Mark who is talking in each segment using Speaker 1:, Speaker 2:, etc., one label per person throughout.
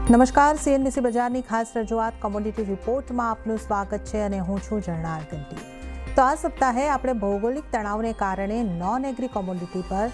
Speaker 1: નમસ્કાર, સીએનબીસી બજારની ખાસ રજૂઆત કોમોડિટી રિપોર્ટમાં આપનું સ્વાગત છે અને હું છું ઝરણા અર્કંટી। તો આ સપ્તાહે આપણે ભૌગોલિક તણાવને કારણે નોન એગ્રી કોમોડિટી પર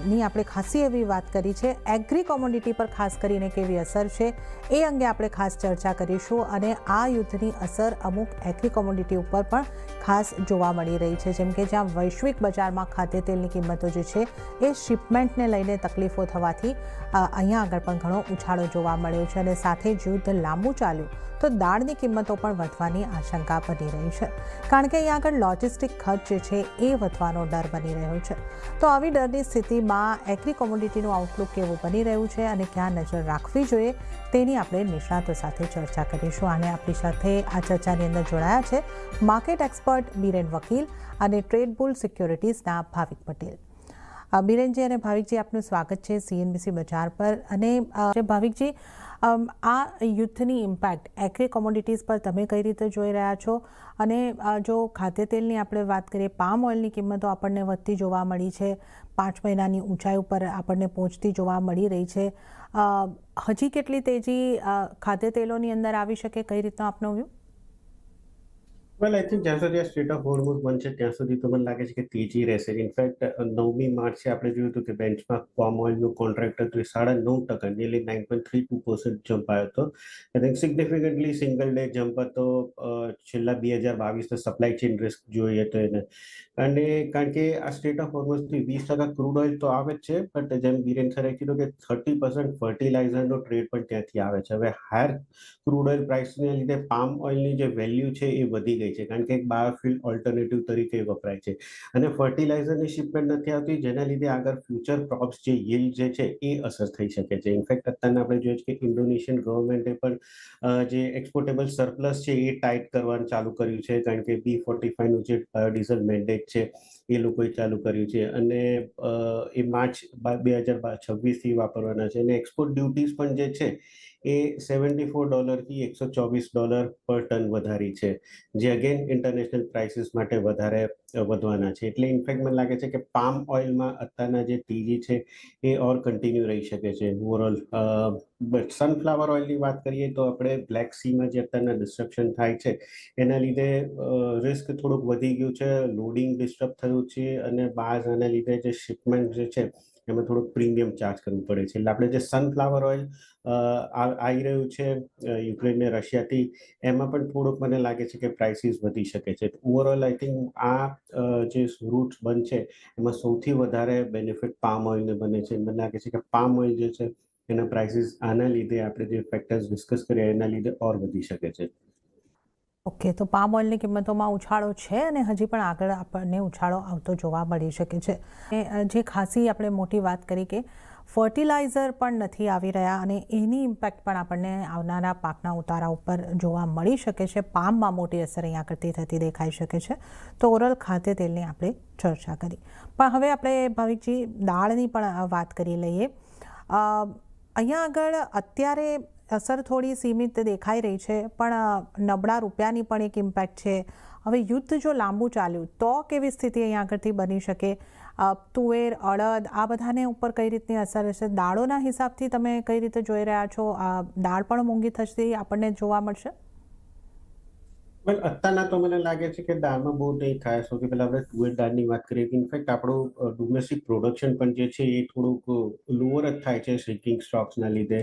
Speaker 1: ની આપણે ખાસી એવી વાત કરી છે। એગ્રી કોમોડિટી પર ખાસ કરીને કેવી અસર છે એ અંગે આપણે ખાસ ચર્ચા કરીશું અને આ યુદ્ધની અસર અમુક એગ્રી કોમોડિટી ઉપર પણ ખાસ જોવા મળી રહી છે, જેમ કે જ્યાં વૈશ્વિક બજારમાં ખાદ્યતેલની કિંમતો જે છે એ શિપમેન્ટને લઈને તકલીફો થવાથી અહીંયા આગળ પણ ઘણો ઉછાળો જોવા મળ્યો છે અને સાથે જ યુદ્ધ લાંબુ ચાલ્યું તો દાળની કિંમતો પણ વધવાની આશંકા બની રહી છે, કારણ કે અહીંયા આગળ લોજિસ્ટિક ખર્ચ જે છે એ વધવાનો ડર બની રહ્યો છે। તો આવી ડરની સ્થિતિમાં એગ્રી કોમોડિટીનું આઉટલુક કેવું બની રહ્યું છે અને ક્યાં નજર રાખવી જોઈએ તેની આપણે નિષ્ણાતો સાથે ચર્ચા કરીશું। અને આપણી સાથે આ ચર્ચાની અંદર જોડાયા છે માર્કેટ એક્સપર્ટ બીરેન વકીલ અને ટ્રેડ બુલ સિક્યોરિટીઝના ભાવિક પટેલ। બીરેનજી અને ભાવિકજી, આપનું સ્વાગત છે સીએનબીસી બજાર પર। અને ભાવિકજી, આ યુદ્ધની ઇમ્પેક્ટ એગ્રી કોમોડિટીઝ પર તમે કઈ રીતે જોઈ રહ્યા છો? અને જો ખાદ્યતેલની આપણે વાત કરીએ, પામ ઓઇલની કિંમતો આપણને વધતી જોવા મળી છે, 5 મહિનાની ઊંચાઈ ઉપર આપણને પહોંચતી જોવા મળી રહી છે। હજી કેટલી તેજી ખાદ્યતેલોની અંદર આવી શકે, કઈ રીતનો આપનો વ્યૂ?
Speaker 2: વેલ આઈ થિંક જ્યાં સુધી આ સ્ટેટ ઓફ હોર્મુઝ બનશે ત્યાં સુધી તો મને લાગે છે કે તેજી રહેશે। ઇનફેક્ટ 9મી માર્ચે આપણે જોયું હતું કે બેન્ચમાર્ક પામ ઓઇલનું કોન્ટ્રાક્ટ હતું એ 9.5%, nearly 9.32% જમ્પ આવ્યો હતો। I think significantly single day jump હતો છેલ્લા 2022 સપ્લાય ચેઇન રિસ્ક જોઈએ તો એને। અને કારણ કે આ સ્ટેટ ઓફ હોર્મુઝથી 20% ક્રૂડ ઓઇલ તો આવે જ છે, બટ જેમ બીરેન સરે કીધું કે 30% ફર્ટિલાઇઝરનો ટ્રેડ પણ ત્યાંથી આવે છે। હવે હાયર ક્રૂડ ઓઇલ પ્રાઇસને લીધે પામ ઓઇલની જે વેલ્યુ છે એ વધી ગઈ છે, કારણ કે એક બાયોફ્યુલ ઓલ્ટરનેટિવ તરીકે વપરાય છે અને ફર્ટિલાઇઝરની શિપમેન્ટ નથી આવતી, જેના લીધે આગળ ફ્યુચર ક્રોપ્સ જે yield જે છે એ અસર થઈ શકે છે। ઇનફેક્ટ અત્યારે આપણે જોઈએ છે કે ઇન્ડોનેશિયન ગવર્મેન્ટે પણ જે એક્સપોર્ટેબલ સરપ્લસ છે એ ટાઈટ કરવાનું ચાલુ કર્યું છે, કારણ કે B45નું જે બાયોડીઝલ મેન્ડેટ છે એ લોકોએ ચાલુ કર્યું છે અને એ માર્ચ 2026થી વાપરવાના છે। અને એક્સપોર્ટ ડ્યુટીઝ પણ જે છે એ $74થી $124 પર ટન વધારી છે, જે અગેન ઇન્ટરનેશનલ પ્રાઇસીસ માટે વધારે વધવાના છે। એટલે ઇનફેક્ટ મને લાગે છે કે પામ ઓઇલમાં અત્યારના જે તેજી છે એ ઓર કન્ટિન્યુ રહી શકે છે ઓવરઓલ। બટ સનફ્લાવર ઓઇલની વાત કરીએ તો આપણે બ્લેક સીમાં જે અત્યારના ડિસ્ટ્રક્શન થાય છે એના લીધે રિસ્ક થોડુંક વધી ગયું છે, લોડિંગ ડિસ્ટર્બ થયું છે અને બાઝ આના લીધે જે શિપમેન્ટ જે છે એમાં થોડુંક પ્રીમિયમ ચાર્જ કરવું પડે છે। એટલે આપણે જે સનફ્લાવર ઓઇલ આવી રહ્યું છે યુક્રેન ને રશિયાથી, એમાં પણ થોડુંક મને લાગે છે કે પ્રાઇસીસ વધી શકે છે। ઓવરઓલ આઈ થિંક આ જે રૂટ બનશે એમાં સૌથી વધારે બેનિફિટ પામ ઓઇલને બને છે। મને લાગે છે કે પામ ઓઇલ જે છે એના પ્રાઇસીસ આના લીધે આપણે જે ફેક્ટર્સ ડિસ્કસ કર્યા એના લીધે ઓર વધી શકે છે।
Speaker 1: ઓકે, તો પામ ઓઇલની કિંમતોમાં ઉછાળો છે અને હજી પણ આગળ આપણને ઉછાળો આવતો જોવા મળી શકે છે। જે ખાસી આપણે મોટી વાત કરી કે ફર્ટિલાઇઝર પણ નથી આવી રહ્યા અને એની ઇમ્પેક્ટ પણ આપણને આવનારા પાકના ઉતારા ઉપર જોવા મળી શકે છે। પામમાં મોટી અસર અહીંયા કરતી થતી દેખાઈ શકે છે। તો ઓવરઓલ ખાદ્યતેલની આપણે ચર્ચા કરી, પણ હવે આપણે ભાવિકજી દાળની પણ વાત કરી લઈએ। અહીંયા આગળ અત્યારે અસર થોડી સીમિત દેખાઈ રહી છે, પણ નબળા રૂપિયાની પણ એક ઇમ્પેક્ટ છે। હવે યુદ્ધ જો લાંબુ ચાલ્યું તો કેવી સ્થિતિ અહીંયા આગળથી બની શકે? તુવેર, અડદ આ બધાને ઉપર કઈ રીતની અસર હશે? દાળોના હિસાબથી તમે કઈ રીતે જોઈ રહ્યા છો? દાળ પણ મોંઘી થશે આપણને જોવા મળશે?
Speaker 2: વેલ અત્યારના તો મને લાગે છે કે દાળમાં બહુ નહીં થાય। સૌથી પહેલા આપણે તુવેર દાળની વાત કરીએ કે ઇનફેક્ટ આપણું ડોમેસ્ટિક પ્રોડક્શન પણ જે છે એ થોડુંક લોઅર જ થાય છે શિપિંગ સ્ટોક્સના લીધે।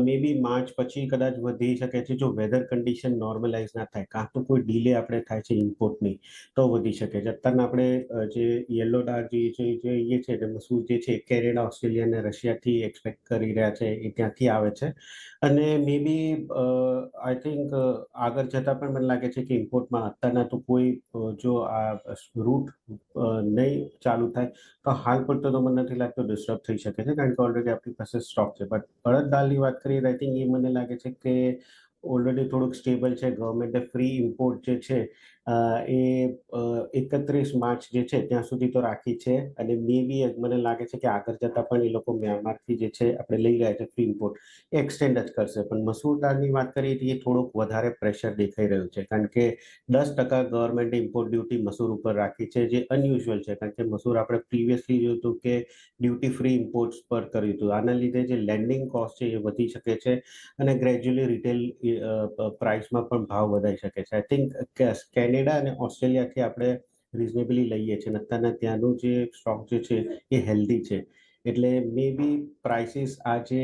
Speaker 2: મે બી માર્ચ પછી કદાચ વધી શકે છે જો વેધર કન્ડિશન નોર્મલાઇઝ ના થાય, કાં તો કોઈ ડીલે આપણે થાય છે ઇમ્પોર્ટની તો વધી શકે છે। અત્યારના આપણે જે યલો દાળ જે છે તે મસૂર જે છે કેનેડા, ઓસ્ટ્રેલિયા અને રશિયાથી એક્સપેક્ટ કરી રહ્યા છે, એ ત્યાંથી આવે છે અને મે બી આઈ થિંક આગળ જતાં પણ મને લાગે છે કે ઇમ્પોર્ટમાં અત્યારના તો કોઈ જો આ રૂટ નહીં ચાલુ થાય તો હાલ પૂરતો તો મને નથી લાગતું ડિસ્ટર્બ થઈ શકે છે, કારણ કે ઓલરેડી આપણી પાસે સ્ટોક છે। બટ અડદ દાળની વાત કરીએ આઈ થિંક એ મને લાગે છે કે ઓલરેડી થોડુંક સ્ટેબલ છે। ગવર્મેન્ટે ફ્રી ઇમ્પોર્ટ જે છે એ 31 માર્ચ જે છે ત્યાં સુધી તો રાખી છે અને મે બી મને લાગે છે કે આગળ જતા પણ એ લોકો મ્યાનમારથી જે છે આપણે લઈ રહ્યા છે ફ્રી ઇમ્પોર્ટ એ એક્સટેન્ડ જ કરશે. પણ મસૂર દાળની વાત કરીએ તો એ થોડુંક વધારે પ્રેશર દેખાઈ રહ્યું છે, કારણ કે 10% ગવર્મેન્ટે ઇમ્પોર્ટ ડ્યુટી મસૂર ઉપર રાખી છે, જે અનયુઝ્યુઅલ છે, કારણ કે મસૂર આપણે પ્રીવિયસલી જોયું હતું કે ડ્યુટી ફ્રી ઇમ્પોર્ટ્સ પર કર્યું હતું. આના લીધે જે લેન્ડિંગ કોસ્ટ છે એ વધી શકે છે અને ગ્રેજ્યુઅલી રિટેલ પ્રાઇસમાં પણ ભાવ વધારી શકે છે. આઈ થિંક કેનેડા અને ઓસ્ટ્રેલિયાથી આપણે રિઝનેબલી લઈએ છીએ અને અત્યારના ત્યાંનું જે સ્ટોક જે છે એ હેલ્ધી છે. એટલે મે બી પ્રાઇસીસ આ જે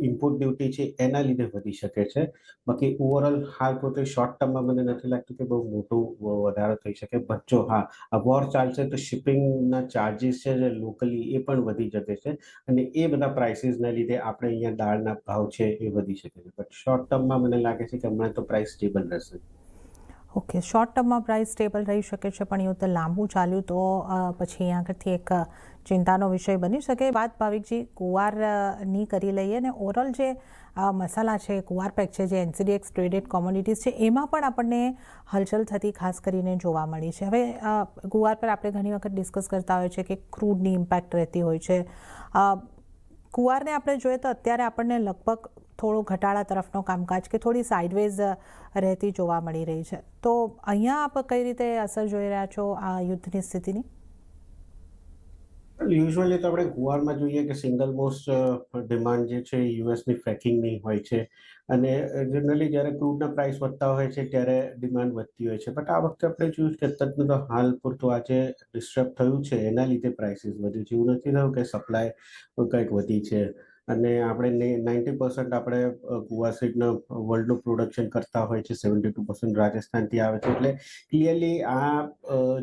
Speaker 2: ઇમ્પોર્ટ ડ્યુટી છે એના લીધે વધી શકે છે. બાકી ઓવરઓલ હાલ પોતે શોર્ટ ટર્મમાં મને નથી લાગતું કે બહુ મોટું વધારો થઈ શકે. બચ્ચો હા, આ વોર ચાલશે તો શિપિંગના ચાર્જીસ છે જે લોકલી એ પણ વધી શકે છે અને એ બધા પ્રાઇસીસના લીધે આપણે અહીંયા દાળના ભાવ છે એ વધી શકે છે. બટ શોર્ટ ટર્મમાં મને લાગે છે કે હમણાં તો પ્રાઇસ સ્ટેબલ રહેશે.
Speaker 1: ઓકે, શોર્ટ ટર્મમાં પ્રાઇસ સ્ટેબલ રહી શકે છે, પણ એવું તો લાંબુ ચાલ્યું તો પછી અહીંયા આગળથી એક ચિંતાનો વિષય બની શકે. વાત ભાવિકજી ગુવારની કરી લઈએ ને ઓવરઓલ જે મસાલા છે, ગુવાર પેક છે, જે NCDX ટ્રેડેડ કોમોડિટીઝ છે, એમાં પણ આપણને હલચલ થતી ખાસ કરીને જોવા મળી છે. હવે ગુવાર પર આપણે ઘણી વખત ડિસ્કસ કરતા હોય છે કે ક્રૂડની ઇમ્પેક્ટ રહેતી હોય છે. ગુવારને આપણે જોઈએ તો અત્યારે આપણને લગભગ થોડો ઘટાડા તરફનો કામકાજ કે થોડી સાઇડવેઝ રહેતી જોવા મળી રહી છે. તો અહીંયા આપ કઈ રીતે અસર જોઈ રહ્યા છો આ યુદ્ધની સ્થિતિની?
Speaker 2: યુઝ્યુઅલી તો આપણે ગુવારમાં જોઈએ કે સિંગલ મોસ્ટ ડિમાન્ડ જે છે યુએસની ફ્રેકિંગની હોય છે અને જનરલી જ્યારે ક્રૂડના પ્રાઇસ વધતા હોય છે ત્યારે ડિમાન્ડ વધતી હોય છે. બટ આ વખતે આપણે જોયું કે અત્યારનું તો હાલ પૂરતું આજે ડિસ્ટર્બ થયું છે એના લીધે પ્રાઇસીસ વધી છે. એવું નથી થયું કે સપ્લાય કંઈક વધી છે અને આપણે 90% આપણે ગુવા સીડના વર્લ્ડનું પ્રોડક્શન કરતા હોય છે, 72% રાજસ્થાનથી આવે છે. એટલે ક્લિયરલી આ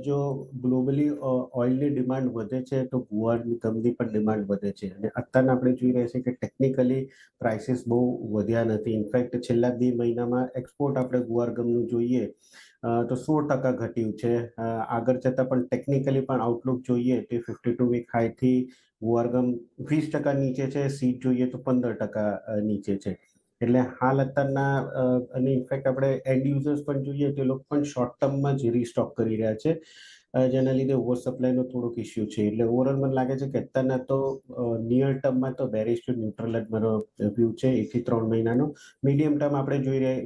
Speaker 2: જો ગ્લોબલી ઓઇલની ડિમાન્ડ વધે છે તો ગુવારની ગમની પણ ડિમાન્ડ વધે છે અને અત્યારના આપણે જોઈ રહ્યા છીએ કે ટેકનિકલી પ્રાઇસીસ બહુ વધ્યા નથી. ઇનફેક્ટ છેલ્લા 2 મહિનામાં એક્સપોર્ટ આપણે ગુવાર ગમનું જોઈએ તો 16% ઘટ્યું છે. આગળ જતાં પણ ટેકનિકલી પણ આઉટલુક જોઈએ તો 52 વીક હાઈથી ગુવારગમ 20% નીચે છે, સીડ જોઈએ તો 15% નીચે છે. એટલે હાલ અત્યારના અને ઇનફેક્ટ આપણે એન્ડ યુઝર્સ પણ જોઈએ તો એ લોકો પણ શોર્ટ ટર્મમાં જ રીસ્ટોક કરી રહ્યા છે, જેના લીધે ઓવર સપ્લાયનો થોડોક ઇસ્યુ છે. એટલે ઓવરઓલ મને લાગે છે કે અત્યારના તો નિયર ટર્મમાં તો બેરિશ ટુ ન્યુટ્રલ જ મારો વ્યૂ છે 1 થી 3 મહિનાનો. મીડિયમ ટર્મ આપણે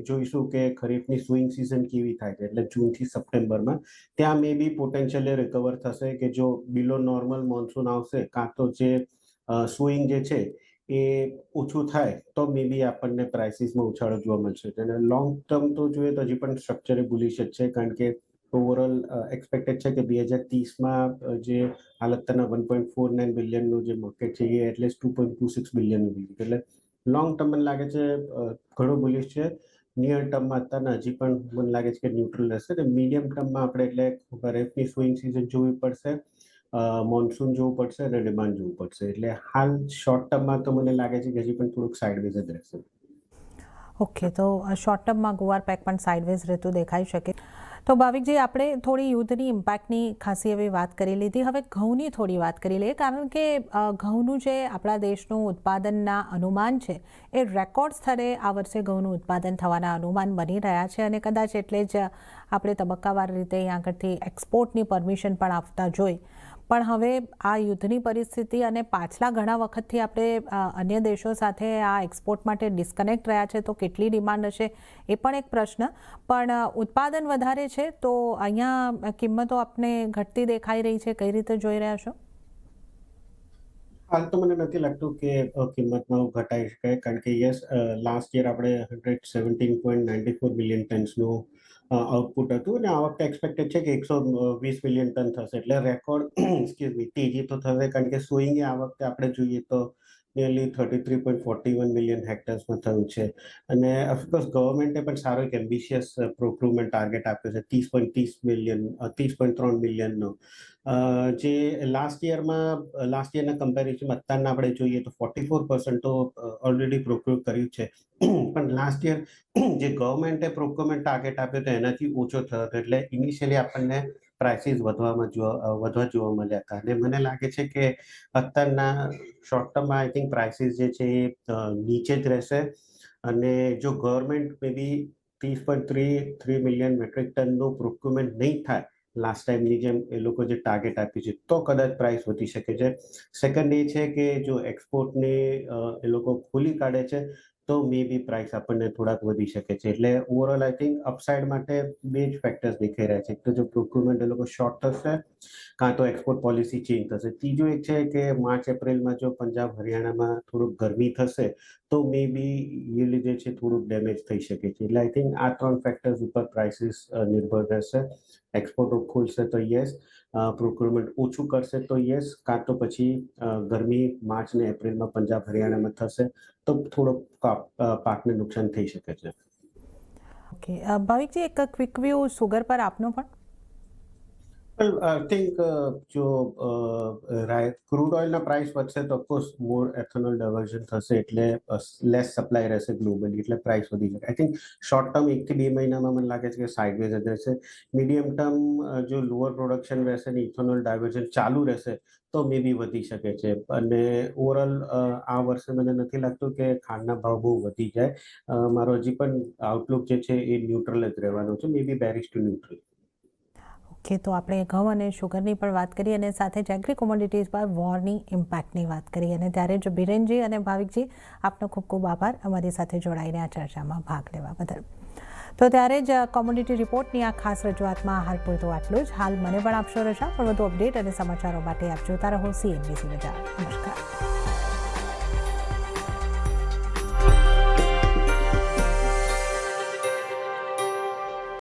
Speaker 2: જોઈશું કે ખરીફની સ્વિંગ સિઝન કેવી થાય છે, એટલે જૂનથી સપ્ટેમ્બરમાં ત્યાં મે બી પોટેન્શિયલી રિકવર થશે કે જો બિલો નોર્મલ મોન્સૂન આવશે કાં તો જે સ્વિંગ જે છે એ ઓછું થાય તો મે બી આપણને પ્રાઇસીસમાં ઉછાળો જોવા મળશે. અને લોંગ ટર્મ તો જોઈએ તો હજી પણ સ્ટ્રક્ચરે બુલિશ જ છે, કારણ કે ઓવરઓલ એક્સપેક્ટેડ છે કે 2030માં જે હાલ અત્યારના 1.49 બિલિયનનું જે માર્કેટ છે એ એટલીસ્ટ 2.26 બિલિયનનું બિલિયન. એટલે લોંગ ટર્મ મને લાગે છે ઘણું બુલિશ છે. નિયર ટર્મમાં અત્યારના હજી પણ મને લાગે છે કે ન્યુટ્રલ રહેશે અને મીડિયમ ટર્મમાં આપણે એટલે ખરીફની સ્વિંગ સિઝન જોવી પડશે, મોન્સૂન જોવું પડશે અને ડિમાન્ડ જોવું પડશે. એટલે હાલ શોર્ટ ટર્મમાં તો મને લાગે છે કે હજી પણ થોડુંક સાઇડવેઝ જ રહેશે.
Speaker 1: ઓકે, તો શોર્ટ ટર્મમાં ગુવાર પેક પણ સાઇડવેઝ રહેતું દેખાઈ શકે. તો ભાવિકજી, આપણે થોડી યુદ્ધની ઇમ્પેક્ટની ખાસી એવી વાત કરી લીધી. હવે ઘઉંની થોડી વાત કરી લઈએ, કારણ કે ઘઉંનું જે આપણા દેશનું ઉત્પાદનના અનુમાન છે એ રેકોર્ડ સ્તરે આ વર્ષે ઘઉંનું ઉત્પાદન થવાના અનુમાન બની રહ્યા છે અને કદાચ એટલે જ આપણે તબક્કાવાર રીતે અહીં આગળથી એક્સપોર્ટની પરમિશન પણ આપતા જોઈ. પણ હવે આ યુદ્ધની પરિસ્થિતિ અને પાછલા ઘણા વખતથી આપણે અન્ય દેશો સાથે આ એક્સપોર્ટ માટે ડિસ્કનેક્ટ રહ્યા છે, તો કેટલી ડિમાન્ડ હશે એ પણ એક પ્રશ્ન. પણ ઉત્પાદન વધારે છે તો અહીંયા કિંમતો આપને ઘટતી દેખાઈ રહી છે, કઈ રીતે જોઈ રહ્યા છો?
Speaker 2: હાલ તો મને નથી લાગતું કે કિંમતમાં ઘટાઈ શકાય, કારણ કે યસ લાસ્ટ યર આપણે 117.94 બિલિયન ટન્સનું આઉટપુટ હતું અને આ વખતે એક્સપેક્ટેડ છે કે 120 બિલિયન ટન થશે. એટલે રેકોર્ડ તેજી તો થશે, કારણ કે સોઈંગ આ વખતે આપણે જોઈએ તો નિયરલી 33.41 મિલિયન હેક્ટર્સમાં થયું છે અને ઓફકોર્સ ગવર્મેન્ટે પણ સારો એક એમ્બિશિયસ પ્રોક્યુરમેન્ટ ટાર્ગેટ આપ્યો છે 30.3 મિલિયનનો, જે લાસ્ટ યરના કમ્પેરિઝનમાં અત્યારના આપણે જોઈએ તો 44% તો ઓલરેડી પ્રોક્યોર કર્યું છે. પણ લાસ્ટ યર જે ગવર્મેન્ટે પ્રોક્યોરમેન્ટ ટાર્ગેટ આપ્યો તો એનાથી ઓછો થયો હતો. એટલે ઇનિશિયલી આપણને પ્રાઇસીસ વધવા જોવા મળ્યા હતા અને મને લાગે છે કે અત્યારના શોર્ટ ટર્મમાં આઈ થિંક પ્રાઇસીસ જે છે એ નીચે જ રહેશે અને જો ગવર્મેન્ટ મે બી 30.33 મિલિયન મેટ્રિક ટનનું પ્રોક્યુરમેન્ટ નહીં થાય લાસ્ટ ટાઈમની જેમ એ લોકો જે ટાર્ગેટ આપ્યું છે તો કદાચ પ્રાઇસ વધી શકે છે. સેકન્ડ એ છે કે જો એક્સપોર્ટને એ લોકો ખોલી કાઢે છે તો મે બી પ્રાઇસ આપણને થોડાક વધી શકે છે. એટલે ઓવરઓલ આઈ થિંક અપસાઇડ માટે બે જ ફેક્ટર્સ દેખાઈ રહ્યા છે. એક તો જો પ્રોક્યુરમેન્ટ એ લોકો શોર્ટ થશે કાં તો એક્સપોર્ટ પોલિસી ચેન્જ થશે. ત્રીજું એક છે કે માર્ચ એપ્રિલમાં જો પંજાબ હરિયાણામાં થોડુંક ગરમી થશે તો મે બી યીલ્ડ જે છે થોડુંક ડેમેજ થઈ શકે છે. એટલે આઈ થિંક આ ત્રણ ફેક્ટર્સ ઉપર પ્રાઇસીસ નિર્ભર રહેશે. એક્સપોર્ટ ખોલશે તો યસ, પ્રોક્યુરમેન્ટ ઓછું કરશે તો યસ, કાં તો પછી ગરમી માર્ચ ને એપ્રિલમાં પંજાબ હરિયાણામાં થશે તો થોડોક પાકને નુકસાન થઈ શકે છે.
Speaker 1: ઓકે, ભાવિકજી એક ક્વિક વ્યૂ સુગર પર આપનો પણ.
Speaker 2: Well, I think જો ક્રૂડ ઓઇલના પ્રાઇસ વધશે તો ઓફકોર્સ મોર એથેનોલ ડાયવર્ઝન થશે એટલે લેસ સપ્લાય રહેશે ગ્લોબલી એટલે પ્રાઇસ વધી શકે. આઈ થિંક શોર્ટ ટર્મ 1 થી 2 મહિનામાં મને લાગે છે કે સાઇડવેઝ જ રહેશે. મીડિયમ ટર્મ જો લોઅર પ્રોડક્શન રહેશે ને ઇથેનોલ ડાયવર્ઝન ચાલુ રહેશે તો મે બી વધી શકે છે. અને ઓવરઓલ આ વર્ષે મને નથી લાગતું કે ખાંડના ભાવ બહુ વધી જાય. મારો હજી પણ આઉટલુક જે છે એ ન્યુટ્રલ જ રહેવાનો છે, મે બી બેરિશ ટુ ન્યુટ્રલ.
Speaker 1: ઓકે, તો આપણે ઘઉં અને શુગરની પણ વાત કરી અને સાથે જ એગ્રી કોમોડિટીઝ પર વોરની ઇમ્પેક્ટની વાત કરી. અને ત્યારે જ બિરેનજી અને ભાવિકજી, આપનો ખૂબ ખૂબ આભાર અમારી સાથે જોડાઈને આ ચર્ચામાં ભાગ લેવા બદલ. તો ત્યારે જ કોમોડિટી રિપોર્ટની આ ખાસ રજૂઆતમાં હાલ પૂરતું આટલું જ. હાલ મને પણ આપશો રજા, પણ વધુ અપડેટ અને સમાચારો માટે આપ જોતા રહો CNBC બજાર. નમસ્કાર.